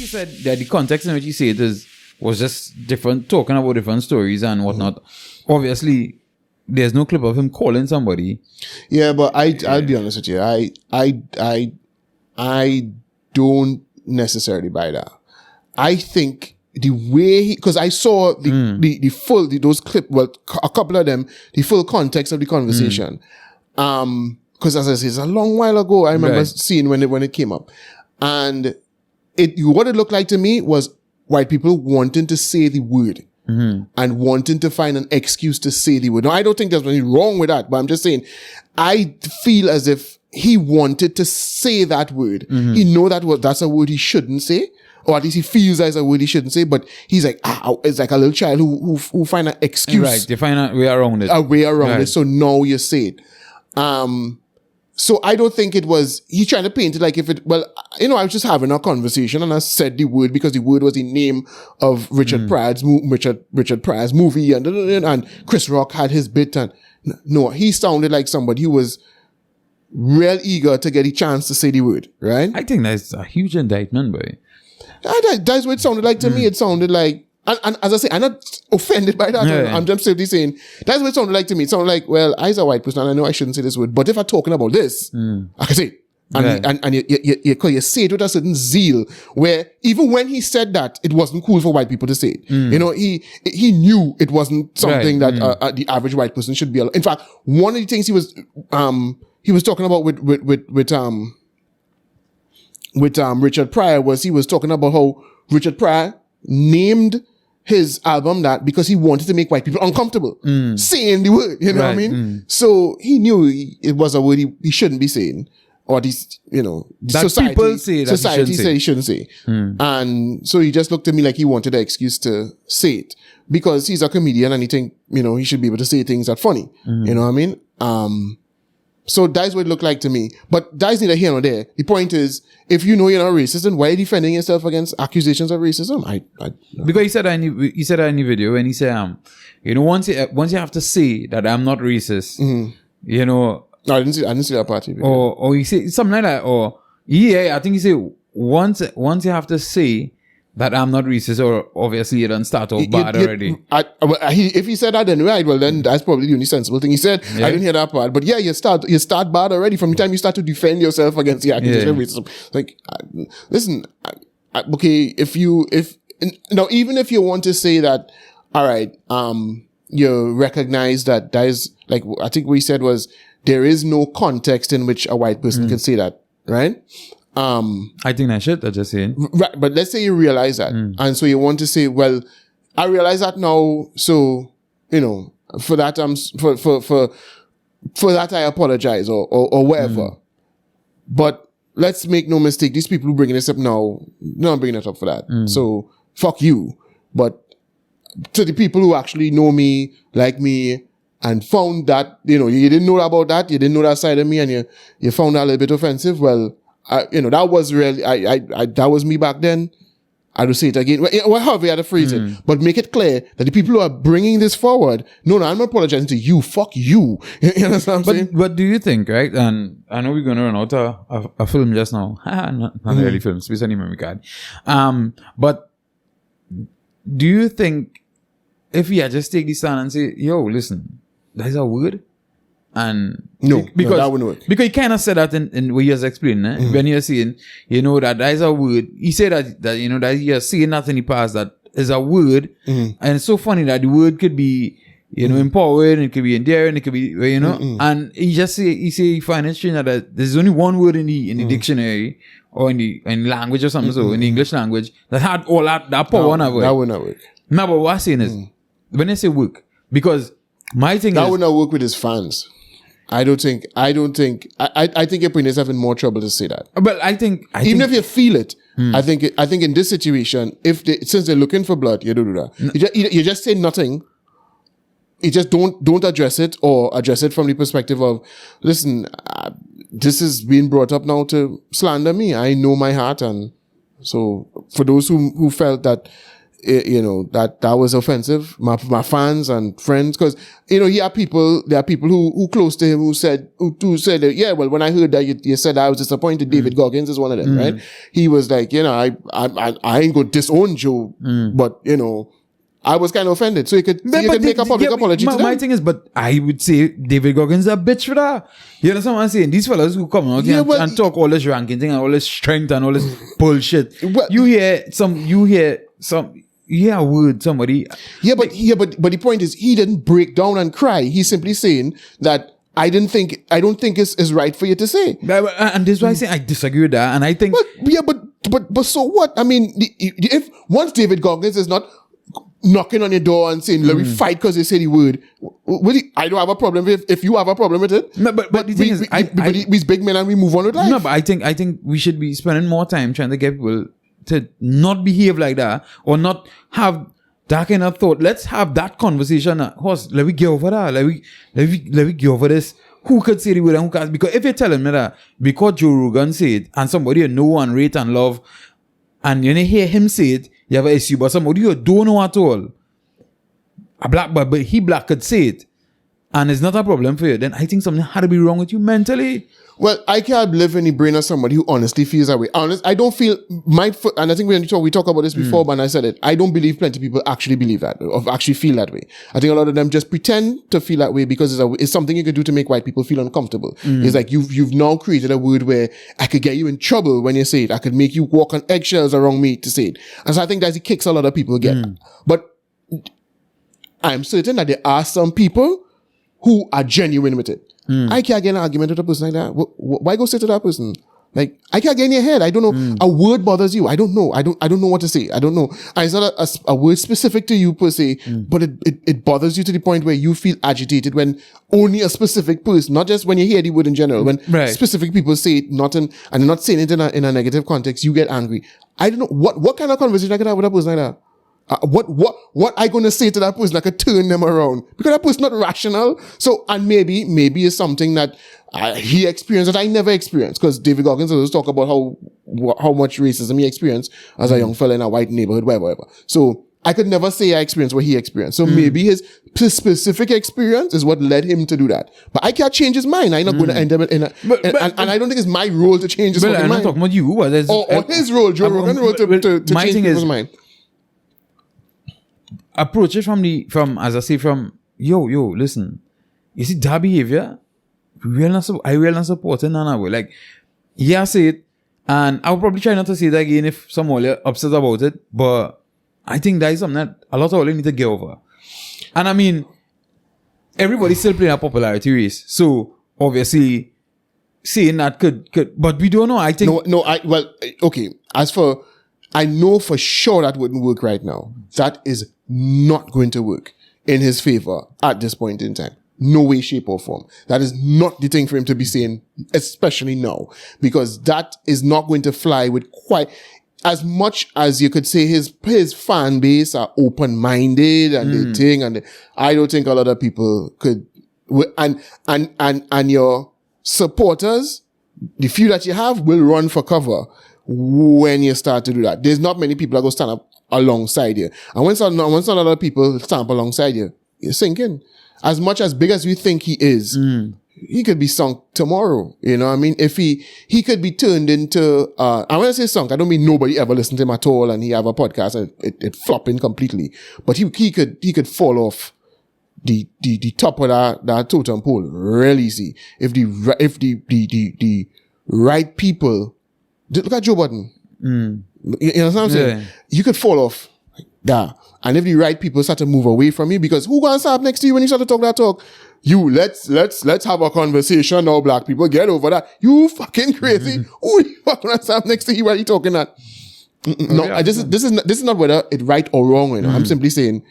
you said that the context in which you say it was just different, talking about different stories and whatnot. Obviously, there's no clip of him calling somebody. Yeah, but I'll be honest with you. I don't necessarily buy that. I think the way because I saw the full those clip, well, a couple of them, the full context of the conversation. Because as I said, it's a long while ago. I remember seeing when it came up, and what it looked like to me was white people wanting to say the word. And wanting to find an excuse to say the word. Now, I don't think there's anything wrong with that, but I'm just saying, I feel as if he wanted to say that word. He know that's a word he shouldn't say, or at least he feels that's a word he shouldn't say, but he's like, it's like a little child who find an excuse. Right, they find a way around it. A way around it, so now you say it. So I don't think it was, he's trying to paint it like if it, well, I was just having a conversation and I said the word because the word was the name of Richard Pryor's movie and Chris Rock had his bit and no, he sounded like somebody who was real eager to get a chance to say the word, right? I think that's a huge indictment, boy. That's what it sounded like to me. It sounded like, and as I say, I'm not offended by that. Yeah. I'm just simply saying, that's what it sounded like to me. It sounded like, well, I'm a white person and I know I shouldn't say this word, but if I'm talking about this, I can say it. And you say it with a certain zeal where even when he said that, it wasn't cool for white people to say it. He knew it wasn't something that the average white person should be allowed. In fact, one of the things he was talking about with Richard Pryor was he was talking about how Richard Pryor named his album that because he wanted to make white people uncomfortable saying the word, you know what I mean? So he knew it was a word he shouldn't be saying, or these, society said he shouldn't say. And so he just looked at me like he wanted an excuse to say it because he's a comedian and he think, he should be able to say things that are funny. You know what I mean? So that's what it looked like to me. But that's neither here nor there. The point is, if you know you're not racist, then why are you defending yourself against accusations of racism? Because he said that in the video, and he said, once you have to say that I'm not racist, No, I didn't see that part. Or he said something like that, I think he said once you have to say that I'm not racist, or obviously you don't start off bad already. If he said that, then right, well then that's probably the only sensible thing he said. I didn't hear that part, but you start bad already from the time you start to defend yourself against the accusation of racism. Like, listen, okay, even if you want to say that, all right, you recognize that is like I think what he said was there is no context in which a white person can say that, right? I think that's just saying. Right, but let's say you realize that. And so you want to say, well, I realize that now, so, for that, for that I apologize or whatever. But let's make no mistake, these people who bringing this up now, no, I'm bringing it up for that. So, fuck you. But to the people who actually know me, like me, and found that, you didn't know about that, you didn't know that side of me, and you found that a little bit offensive, well, that was really, that was me back then. I will say it again. However you had to phrase it. But make it clear that the people who are bringing this forward, no, I'm not apologizing to you. Fuck you. You understand what I'm saying? But do you think, right? And I know we're going to run out a film just now. not really film, space any memory card. But do you think if we just take this stand and say, yo, listen, that's a word? And because that wouldn't work. Because he kind of said that in what he has explained, when you're saying, that is a word. He said that that you're saying that in the past that is a word, and it's so funny that the word could be empowering, it could be endearing, it could be and he find it strange that there's only one word in the dictionary or in language or something, so in the English language that had all that power on that word. That would not work. No, but what I'm saying is when I say work, because my thing that would not work with his fans. I think you're putting yourself in more trouble to say that. But if you feel it, I think in this situation, since they're looking for blood, you don't do that. You just say nothing. You just don't address it, or address it from the perspective of, listen, this is being brought up now to slander me. I know my heart, and so for those who felt that that was offensive. My fans and friends, because there are people who close to him who said that, yeah, well, when I heard that you said I was disappointed, David Goggins is one of them, right? He was like, I ain't gonna disown Joe, but I was kind of offended. So you could make a public apology to them. My thing is, but I would say David Goggins is a bitch for that. You understand what I'm saying? These fellas who come out and talk all this ranking thing and all this strength and all this bullshit. Well, you hear a word, somebody. Yeah, but the point is, he didn't break down and cry. He's simply saying that I don't think it's right for you to say. And this is why I say I disagree with that. And I think, but so what? I mean, if once David Goggins is not knocking on your door and saying, let me fight because they said the word. I don't have a problem if you have a problem with it. No, but the thing is, we're big men and we move on with life. No, but I think we should be spending more time trying to get people to not behave like that or not have that kind of thought. Let's have that conversation. Let me get over that. Let me get over this. Who could say the word and who can't? Because if you're telling me that because Joe Rogan said it and somebody you know and rate and love, and you hear him say it, you have an issue. But somebody you don't know at all, a black, but he black could say it, and it's not a problem for you, then I think something had to be wrong with you mentally. Well, I can't live in the brain of somebody who honestly feels that way. I don't feel and I think we talk about this before, but I said it. I don't believe plenty of people actually believe that or actually feel that way. I think a lot of them just pretend to feel that way because it's something you could do to make white people feel uncomfortable. It's like you've now created a word where I could get you in trouble when you say it. I could make you walk on eggshells around me to say it. And so I think that's the kicks a lot of people get. But I'm certain that there are some people who are genuine with it. I can't get an argument with a person like that. Why go say to that person? Like, I can't get in your head. I don't know. A word bothers you. I don't know. I don't know what to say. I don't know. And it's not a word specific to you per se, but it bothers you to the point where you feel agitated when only a specific person, not just when you hear the word in general, when specific people say it, and they're not saying it in a negative context, you get angry. I don't know. What kind of conversation I could have with a person like that? What I gonna say to that person that could turn them around? Because that person's not rational. So, and maybe it's something that he experienced that I never experienced. Because David Goggins always talk about how much racism he experienced as a young fella in a white neighborhood, whatever. So I could never say I experienced what he experienced. So maybe his specific experience is what led him to do that. But I can't change his mind. I'm not going to end him in and I don't think it's my role to change his mind. I'm not talking about you. Or his role, Joe Rogan's role to change people's mind. Approach it from listen, you see that behavior, I will not support it in another way. Like, yeah, say it, and I'll probably try not to say that again if someone are upset about it, but I think that is something that a lot of people need to get over. And I mean, everybody's still playing a popularity race, so obviously saying that could, but we don't know. I think okay. I know for sure that wouldn't work right now. That is not going to work in his favor at this point in time. No way, shape, or form. That is not the thing for him to be saying, especially now, because that is not going to fly with quite as much as you could say his fan base are open-minded and they think, and I don't think a lot of people could, and your supporters, the few that you have will run for cover when you start to do that. There's not many people that go stand up alongside you. And when some other people stand up alongside you, you're sinking. As much as big as we think he is, he could be sunk tomorrow. You know what I mean? If he could be turned into, and when I say sunk, I don't mean nobody ever listened to him at all and he have a podcast and it flopping completely. But he could fall off the top of that totem pole real easy. If the right people, look at Joe Budden. You know what I'm saying? Yeah. You could fall off there. And if the right people start to move away from you, because who gonna stand up next to you when you start to talk that talk? You, let's have a conversation now, black people. Get over that. You fucking crazy. Who you gonna stand up next to you while you talking that? No, this is not whether it's right or wrong. You know? I'm simply saying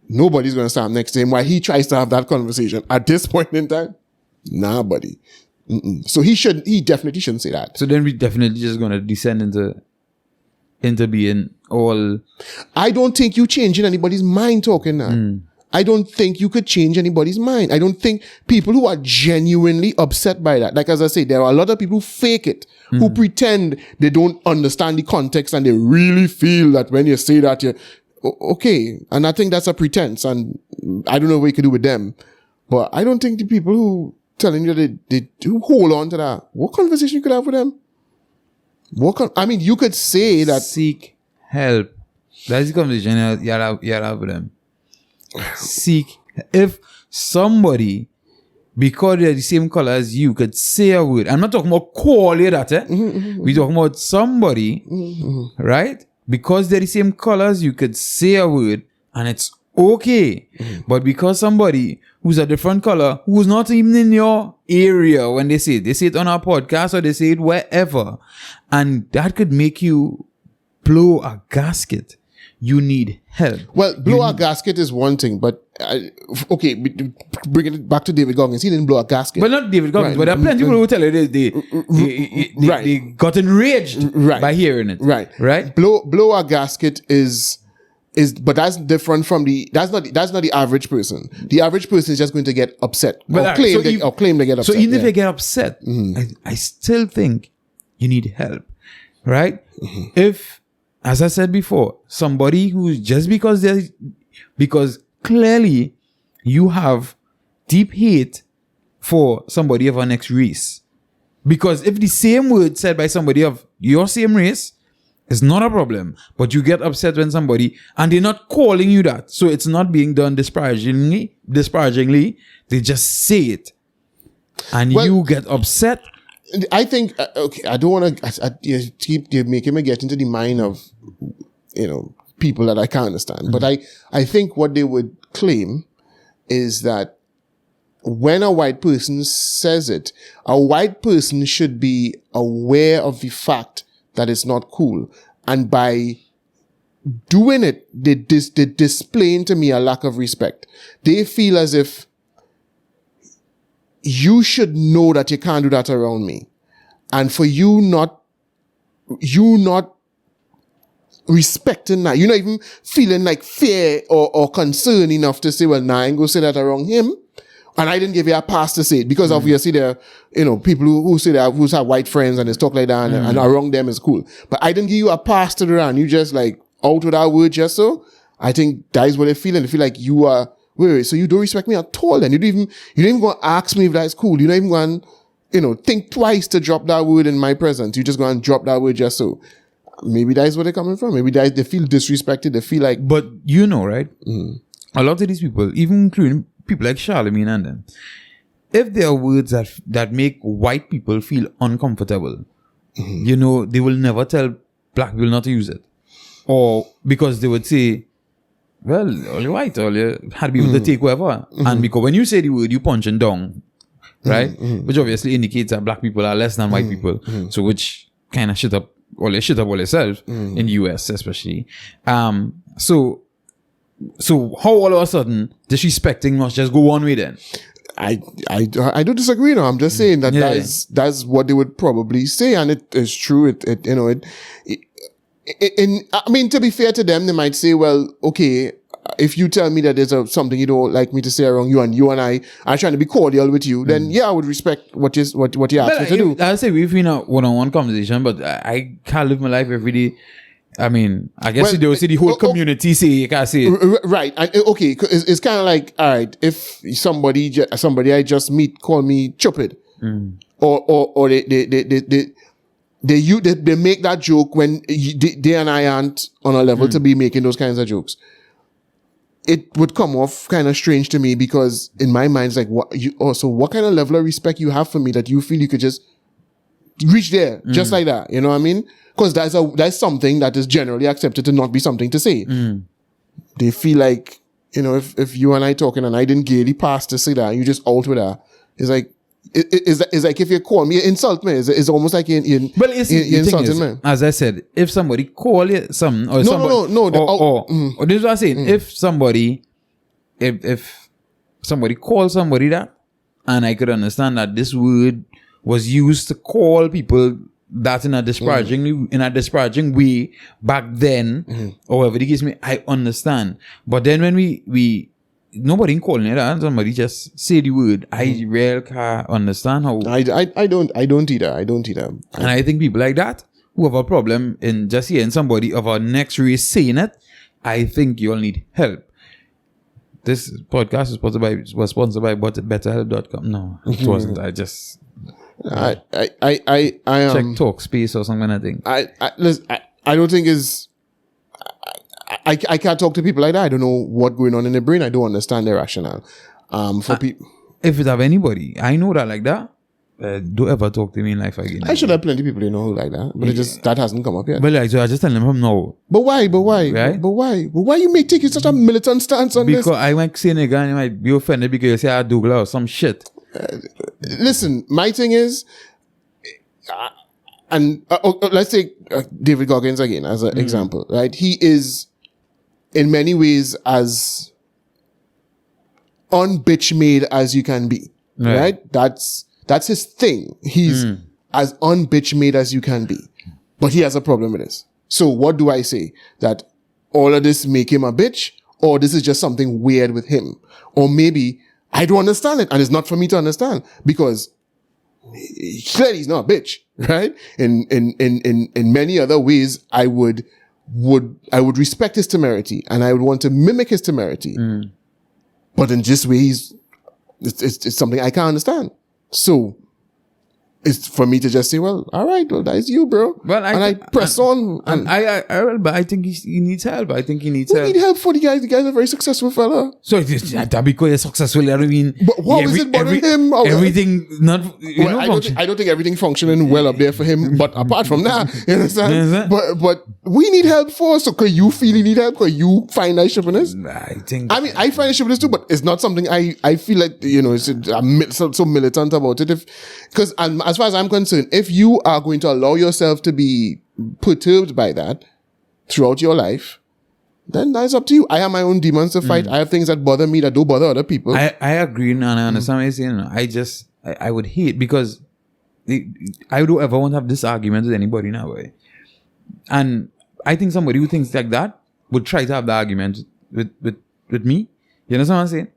nobody's gonna stand up next to him while he tries to have that conversation. At this point in time, nah, buddy. So he definitely shouldn't say that. So then we definitely just gonna descend into being all. I don't think you changing anybody's mind talking that. I don't think you could change anybody's mind. I don't think people who are genuinely upset by that, like as I say, there are a lot of people who fake it, who pretend they don't understand the context and they really feel that when you say that, okay. And I think that's a pretense, and I don't know what you can do with them. But I don't think the people who telling you that they do hold on to that, what conversation you could have with them? I mean, you could say that... Seek help. That's the conversation you have with them. Seek. If somebody, because they're the same color as you, could say a word. I'm not talking about call you that, We're talking about somebody, right? Because they're the same color as you, could say a word, and it's okay. But because somebody who's a different color, who's not even in your area when they say it on our podcast or they say it wherever, and that could make you blow a gasket. You need help. Well, blow a gasket is one thing, but okay, bringing it back to David Goggins, he didn't blow a gasket. But not David Goggins, but there are plenty of people who tell you they got enraged by hearing it. Right? Blow a gasket is, but that's different from that's not the average person. The average person is just going to get upset or claim they get upset. So even if they get upset, I still think you need help, right? If, as I said before, somebody who's just because clearly you have deep hate for somebody of our next race. Because if the same word said by somebody of your same race, it's not a problem. But you get upset when somebody, and they're not calling you that. So it's not being done disparagingly. They just say it. And you get upset. I think, okay, I don't want to keep making me get into the mind of, people that I can't understand. But I think what they would claim is that when a white person says it, a white person should be aware of the fact that it's not cool. And by doing it, they're displaying to me a lack of respect. They feel as if you should know that you can't do that around me. And for you not respecting that, you're not even feeling like fear or concern enough to say, well, nah, I ain't gonna say that around him. And I didn't give you a pass to say it because obviously there are, people who say that, who have white friends and they talk like that and around them is cool. But I didn't give you a pass to the run. You just like out with that word just so. I think that is what they feel. And they feel like you are, wait, so you don't respect me at all. And you don't even go and ask me if that's cool. You don't even go and, think twice to drop that word in my presence. You just go and drop that word just so. Maybe that is where they're coming from. Maybe they feel disrespected. They feel like... But right? A lot of these people, even including people like Charlemagne and them, if there are words that make white people feel uncomfortable, they will never tell black people not to use it. Or because they would say, well, all you white, all you had to be able to take whatever. And because when you say the word, you punching down, right? Which obviously indicates that black people are less than white people. So which kind of shit up all yourself in the US especially. So how all of a sudden disrespecting must just go one way then? I don't disagree. No, I'm just saying that that's what they would probably say, and it is true. I mean, to be fair to them, they might say, well, okay, if you tell me that there's something you don't like me to say around you and I are trying to be cordial with you, then I would respect what you asked me to do. I'll say we've been a one-on-one conversation, but I can't live my life every day. I mean, I guess they will see the whole community say you can't say it. Right. Okay. It's kind of like, all right, if somebody I just meet call me stupid, or they make that joke when they and I aren't on a level to be making those kinds of jokes. It would come off kind of strange to me because in my mind, it's like, what kind of level of respect you have for me that you feel you could just reach there just like that? You know what I mean? Because that's something that is generally accepted to not be something to say. They feel like, if you and I talking and I didn't gaily pass to say that, you just out with that. It's like, it's like if you call me, insult me. It's almost like you insulting me. As I said, if somebody call you something, or or this is what I'm saying. If somebody calls somebody that, and I could understand that this word was used to call people that in a disparaging way back then, or whatever the case may, I understand. But then when we nobody calling it that, somebody just say the word, I really can't understand how. I don't either. And I think people like that who have a problem in just hearing somebody of our next race saying it, I think you all need help. This podcast was sponsored by BetterHelp.com. No, it wasn't. I just I check Talkspace or something. I think. Listen, I don't think is. I can't talk to people like that. I don't know what's going on in their brain. I don't understand their rationale. For people, if it have anybody, I know that like that. Don't ever talk to me in life again. I should have plenty of people you know who like that, but that hasn't come up yet. But like, so I just tell them from now. But why? Right? But why you may take such a militant stance on this? Because I might say nigga and you might be offended because you say I Douglas or some shit. Listen, my thing is, let's take David Goggins again as an example, right? He is, in many ways, as un-bitch made as you can be, right? That's his thing. He's as un-bitch made as you can be. But he has a problem with this. So what do I say? That all of this make him a bitch? Or this is just something weird with him? Or maybe I don't understand it and it's not for me to understand because clearly he's not a bitch, right? In many other ways, I would respect his temerity and I would want to mimic his temerity. But in this way, it's something I can't understand. So it's for me to just say, well, all right, well, that's you, bro. Well, I press on. But I think he needs help. I think he needs help. Need help for the guys. The guy's a very successful fella. So that because you're successful, I don't mean. But what is it bothering him? Everything not. I don't think everything functioning well up there for him. But apart from that, you understand? But we need help for. So can you feel you need help? Can you find that shiftiness? I mean, I find shiftiness too, but it's not something I feel like it's so militant about it. Because as far as I'm concerned, if you are going to allow yourself to be perturbed by that throughout your life, then that's up to you. I have my own demons to fight. I have things that bother me that don't bother other people. I agree and I understand what you're saying. I would hate because I don't ever want to have this argument with anybody now. And I think somebody who thinks like that would try to have the argument with me. You know what I'm saying?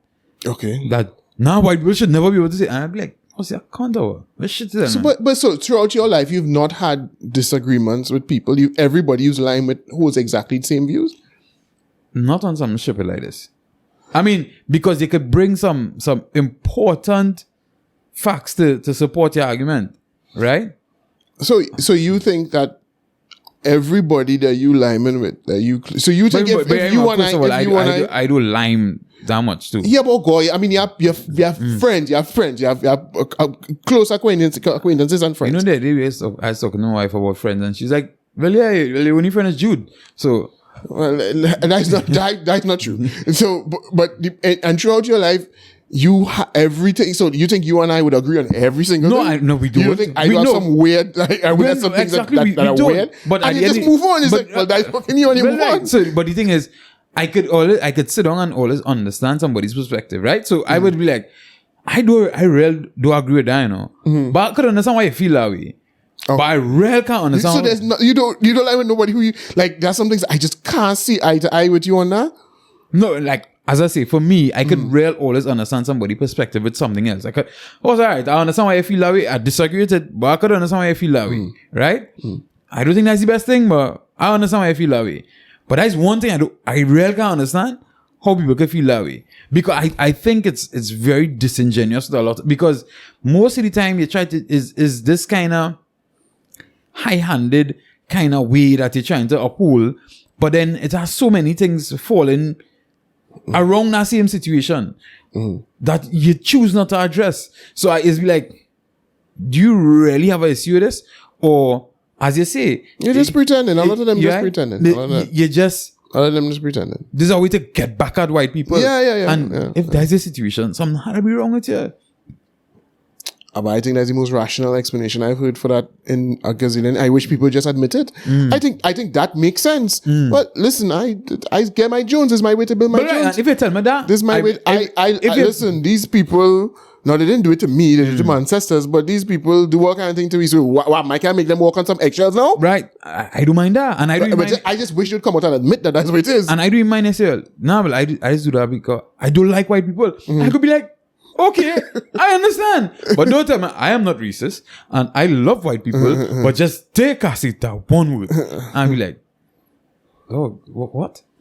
Okay. That white people should never be able to say, and I'd be like, oh, see, I can't do it. Shit is that, but so throughout your life, you've not had disagreements with people. Everybody who's lying with who's exactly the same views. Not on some shit like this. I mean, because they could bring some important facts to support your argument, right? So you think that everybody that you lineman with, so you think if you and I do lime that much too. Yeah, but boy, I mean, you have friends, you have close acquaintances and friends. You know, the day I was talking to my wife about friends, and she's like, "Well, yeah, your only friend is Jude." So, well, that's not true. So, but throughout your life, you everything. So, you think you and I would agree on every single thing? No, we do. You don't think I have some weird? I would have some things that are weird. But and you just move on. It's like, well, that's fucking you, and you move on. So, but the thing is, I could sit down and always understand somebody's perspective, right? So I would be like, I really do agree with that, you know. But I could understand why you feel that way. But I really can't understand. So there's you don't like with nobody who you like. There's some things I just can't see eye to eye with you on that. No, like as I say, for me, I could really always understand somebody's perspective with something else. I could, it's alright. I understand why you feel that way. I disagree with it, but I could understand why you feel that way, right? I don't think that's the best thing, but I understand why you feel that way. But that's one thing I really can't understand how people can feel that way. Because I think it's very disingenuous to a lot. Because most of the time you try to is this kind of high-handed kind of way that you're trying to uphold. But then it has so many things falling around that same situation that you choose not to address. So it's like, do you really have an issue with this? Or as you say, you're just pretending. A lot of them just pretending. You just. A lot of them just pretending. This is a way to get back at white people. Yeah. And if there's a situation, something had to be wrong with you. But I think that's the most rational explanation I've heard for that in a gazillion. I wish people just admit it. I think that makes sense. But listen, I get my Jones. This is my way to build my Jones. If you tell me that, this is my way. Listen, these people. No, they didn't do it to me. They did it to my ancestors. But these people do all kind of thing to me. So, what? I can't make them walk on some eggshells now? Right. I do mind that. And I just wish you'd come out and admit that that's what it is. And I do mind as well. No, but I just do that because I don't like white people. I could be like, okay, I understand. But don't tell me, I am not racist. And I love white people. But just take us it one word. And be like, oh, what?